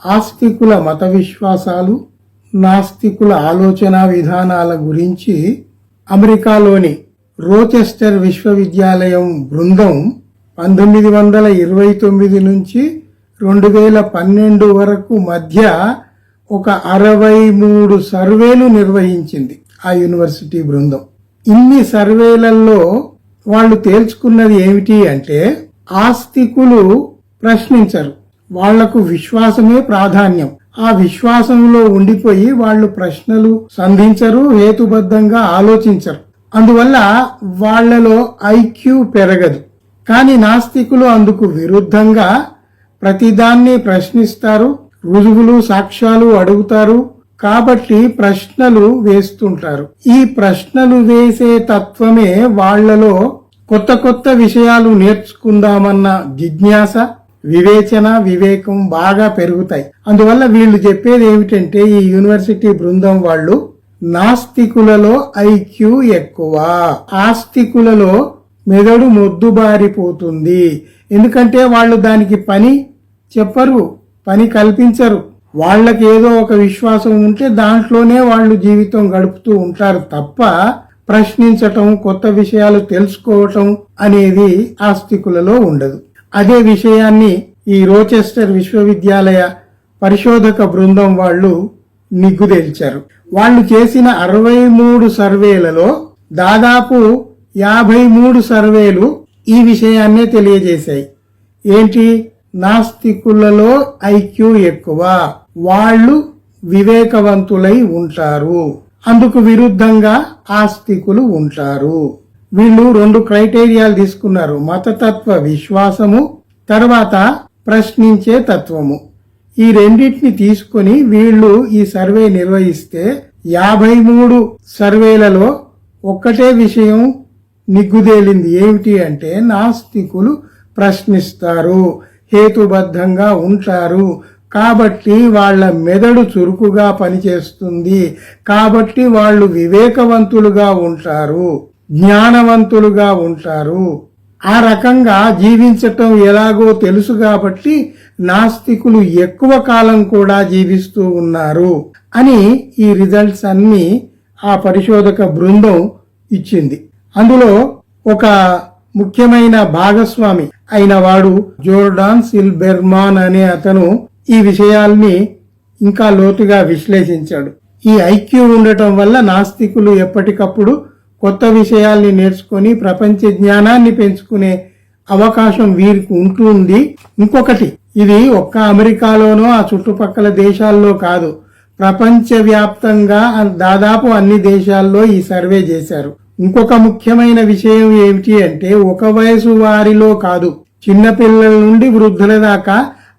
ఆస్తికుల మత విశ్వాసాలు, నాస్తికుల ఆలోచనా విధానాల గురించి అమెరికాలోని రోచెస్టర్ విశ్వవిద్యాలయం బృందం 1929 నుంచి 2012 వరకు మధ్య ఒక 63 సర్వేలు నిర్వహించింది ఆ యూనివర్సిటీ బృందం. ఇన్ని సర్వేలలో వాళ్ళు తేల్చుకున్నది ఏమిటి అంటే, ఆస్తికులు ప్రశ్నించరు, వాళ్లకు విశ్వాసమే ప్రాధాన్యం. ఆ విశ్వాసంలో ఉండిపోయి వాళ్ళు ప్రశ్నలు సంధించరు, హేతుబద్ధంగా ఆలోచించరు. అందువల్ల వాళ్లలో ఐక్యూ పెరగదు. కానీ నాస్తికులు అందుకు విరుద్ధంగా ప్రతిదాన్ని ప్రశ్నిస్తారు, రుజువులు సాక్ష్యాలు అడుగుతారు. కాబట్టి ప్రశ్నలు వేస్తుంటారు. ఈ ప్రశ్నలు వేసే తత్వమే వాళ్లలో కొత్త కొత్త విషయాలు నేర్చుకుందామన్న జిజ్ఞాస, వివేచన, వివేకం బాగా పెరుగుతాయి. అందువల్ల వీళ్ళు చెప్పేది ఏమిటంటే, ఈ యూనివర్సిటీ బృందం వాళ్ళు, నాస్తికులలో ఐక్యూ ఎక్కువ, ఆస్తికులలో మెదడు మొద్దుబారిపోతుంది. ఎందుకంటే వాళ్ళు దానికి పని చెప్పరు, పని కల్పించరు. వాళ్ళకి ఏదో ఒక విశ్వాసం ఉంటే దాంట్లోనే వాళ్ళు జీవితం గడుపుతూ ఉంటారు తప్ప ప్రశ్నించటం, కొత్త విషయాలు తెలుసుకోవటం అనేది ఆస్తికులలో ఉండదు. అదే విషయాన్ని ఈ రోచెస్టర్ విశ్వవిద్యాలయ పరిశోధక బృందం వాళ్ళు నిగ్గుదేల్చారు. వాళ్ళు చేసిన 63 సర్వేలలో దాదాపు 53 సర్వేలు ఈ విషయాన్నే తెలియజేశాయి. ఏంటి? నాస్తికులలో ఐక్యూ ఎక్కువ, వాళ్ళు వివేకవంతులై ఉంటారు, అందుకు విరుద్ధంగా ఆస్తికులు ఉంటారు. వీళ్ళు 2 క్రైటీరియాలు తీసుకున్నారు, మతతత్వ విశ్వాసము, తర్వాత ప్రశ్నించే తత్వము. ఈ రెండింటిని తీసుకుని వీళ్ళు ఈ సర్వే నిర్వహిస్తే 53 సర్వేలలో ఒక్కటే విషయం నిగ్గుదేలింది. ఏమిటి అంటే, నాస్తికులు ప్రశ్నిస్తారు, హేతుబద్ధంగా ఉంటారు, కాబట్టి వాళ్ళ మెదడు చురుకుగా పనిచేస్తుంది, కాబట్టి వాళ్ళు వివేకవంతులుగా ఉంటారు, జ్ఞానవంతులుగా ఉంటారు. ఆ రకంగా జీవించటం ఎలాగో తెలుసు కాబట్టి నాస్తికులు ఎక్కువ కాలం కూడా జీవిస్తూ ఉన్నారు అని ఈ రిజల్ట్స్ అన్ని ఆ పరిశోధక బృందం ఇచ్చింది. అందులో ఒక ముఖ్యమైన భాగస్వామి అయిన వాడు జోర్డాన్ సిల్బెర్మాన్ అనే అతను ఈ విషయాల్ని ఇంకా లోతుగా విశ్లేషించాడు. ఈ ఐక్యూ ఉండటం వల్ల నాస్తికులు ఎప్పటికప్పుడు కొత్త విషయాల్ని నేర్చుకుని ప్రపంచ జ్ఞానాన్ని పెంచుకునే అవకాశం వీరికి ఉంటుంది. ఇంకొకటి, ఇది ఒక్క అమెరికాలోనో ఆ చుట్టుపక్కల దేశాల్లో కాదు, ప్రపంచవ్యాప్తంగా దాదాపు అన్ని దేశాల్లో ఈ సర్వే చేశారు. ఇంకొక ముఖ్యమైన విషయం ఏమిటి అంటే, ఒక వయసు వారిలో కాదు, చిన్నపిల్లల నుండి వృద్ధుల దాకా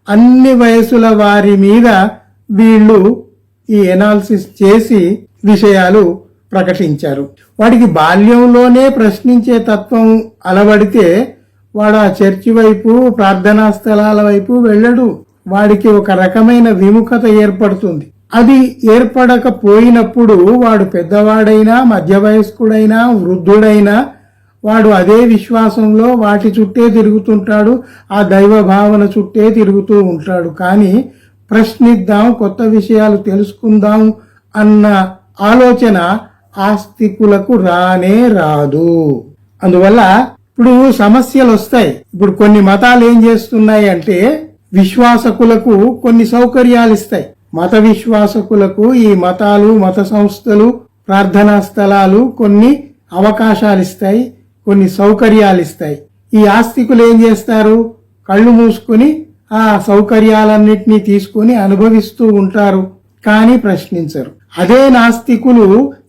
అన్ని వయసుల వారి మీద వీళ్ళు ఈ ఎనాలిసిస్ చేసి విషయాలు ప్రకటించారు. వాడికి బాల్యంలోనే ప్రశ్నించే తత్వం అలవడితే వాడు ఆ చర్చి వైపు, ప్రార్థనా స్థలాల వైపు వెళ్ళడు. వాడికి ఒక రకమైన విముఖత ఏర్పడుతుంది. అది ఏర్పడకపోయినప్పుడు వాడు పెద్దవాడైనా, మధ్య వయస్కుడైనా, వృద్ధుడైనా వాడు అదే విశ్వాసంలో వాటి చుట్టే తిరుగుతుంటాడు, ఆ దైవ భావన చుట్టే తిరుగుతూ ఉంటాడు. కానీ ప్రశ్నిద్దాం, కొత్త విషయాలు తెలుసుకుందాం అన్న ఆలోచన ఆస్తికులకు రానే రాదు. అందువల్ల ఇప్పుడు సమస్యలు వస్తాయి. ఇప్పుడు కొన్ని మతాలు ఏం చేస్తున్నాయి అంటే, విశ్వాసకులకు కొన్ని సౌకర్యాలు ఇస్తాయి. మత విశ్వాసకులకు ఈ మతాలు, మత సంస్థలు, ప్రార్థనా స్థలాలు కొన్ని అవకాశాలు ఇస్తాయి, కొన్ని సౌకర్యాలు ఇస్తాయి. ఈ ఆస్తికులు ఏం చేస్తారు? కళ్ళు మూసుకుని ఆ సౌకర్యాలన్నిటినీ తీసుకుని అనుభవిస్తూ ఉంటారు, కానీ ప్రశ్నించరు. అదే నాస్తికులు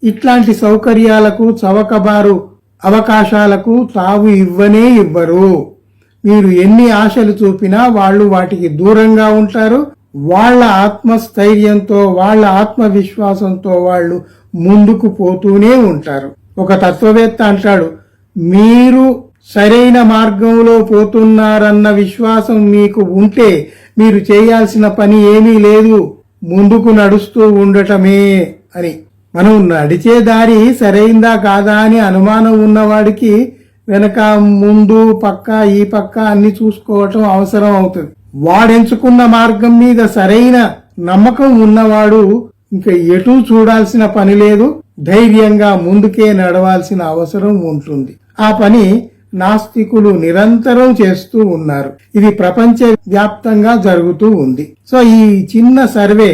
ఇట్లాంటి సౌకర్యాలకు, చవకబారు అవకాశాలకు తావు ఇవ్వనే ఇవ్వరు. మీరు ఎన్ని ఆశలు చూపినా వాళ్ళు వాటికి దూరంగా ఉంటారు. వాళ్ళ ఆత్మస్థైర్యంతో, వాళ్ళ ఆత్మవిశ్వాసంతో వాళ్ళు ముందుకు పోతూనే ఉంటారు. ఒక తత్వవేత్త అంటాడు, మీరు సరైన మార్గంలో పోతున్నారన్న విశ్వాసం మీకు ఉంటే మీరు చేయాల్సిన పని ఏమీ లేదు, ముందుకు నడుస్తూ ఉండటమే అని. మనం నడిచే దారి సరైందా కాదా అని అనుమానం ఉన్నవాడికి వెనక, ముందు, పక్క, ఈ పక్క అన్ని చూసుకోవటం అవసరం అవుతుంది. వాడెంచుకున్న మార్గం మీద సరైన నమ్మకం ఉన్నవాడు ఇంకా ఎటూ చూడాల్సిన పని లేదు, ధైర్యంగా ముందుకే నడవాల్సిన అవసరం ఉంటుంది. ఆ పని నాస్తికులు నిరంతరం చేస్తూ ఉన్నారు. ఇది ప్రపంచ వ్యాప్తంగా జరుగుతూ ఉంది. సో ఈ చిన్న సర్వే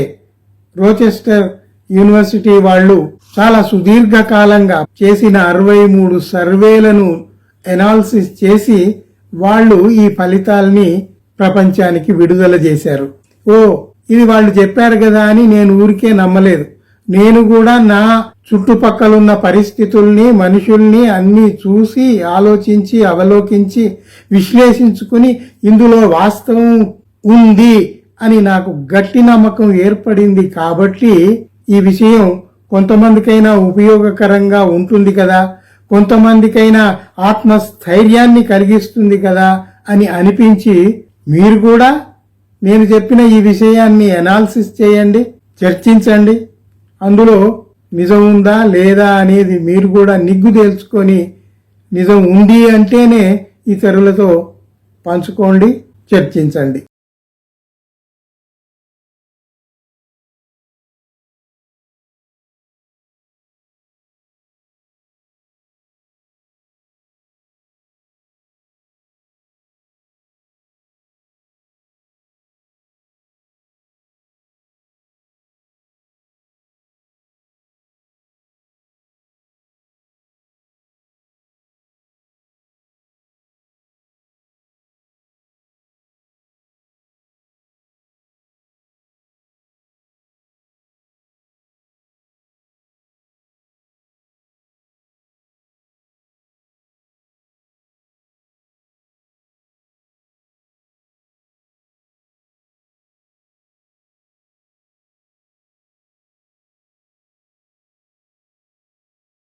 రోచెస్టర్ యూనివర్సిటీ వాళ్ళు చాలా సుదీర్ఘకాలంగా చేసిన 63 సర్వేలను ఎనాలిసిస్ చేసి వాళ్ళు ఈ ఫలితాల్ని ప్రపంచానికి విడుదల చేశారు. ఇది వాళ్ళు చెప్పారు కదా అని నేను ఊరికే నమ్మలేదు. నేను కూడా నా చుట్టుపక్కలున్న పరిస్థితుల్ని, మనుషుల్ని అన్ని చూసి, ఆలోచించి, అవలోకించి, విశ్లేషించుకుని ఇందులో వాస్తవం ఉంది అని నాకు గట్టి నమ్మకం ఏర్పడింది. కాబట్టి ఈ విషయం కొంతమందికైనా ఉపయోగకరంగా ఉంటుంది కదా, కొంతమందికైనా ఆత్మస్థైర్యాన్ని కలిగిస్తుంది కదా అని అనిపించి మీరు కూడా నేను చెప్పిన ఈ విషయాన్ని ఎనాలిసిస్ చేయండి, చర్చించండి. అందులో నిజం ఉందా లేదా అనేది మీరు కూడా నిగ్గు తేల్చుకొని నిజం ఉంది అంటేనే ఇతరులతో పంచుకోండి, చర్చించండి.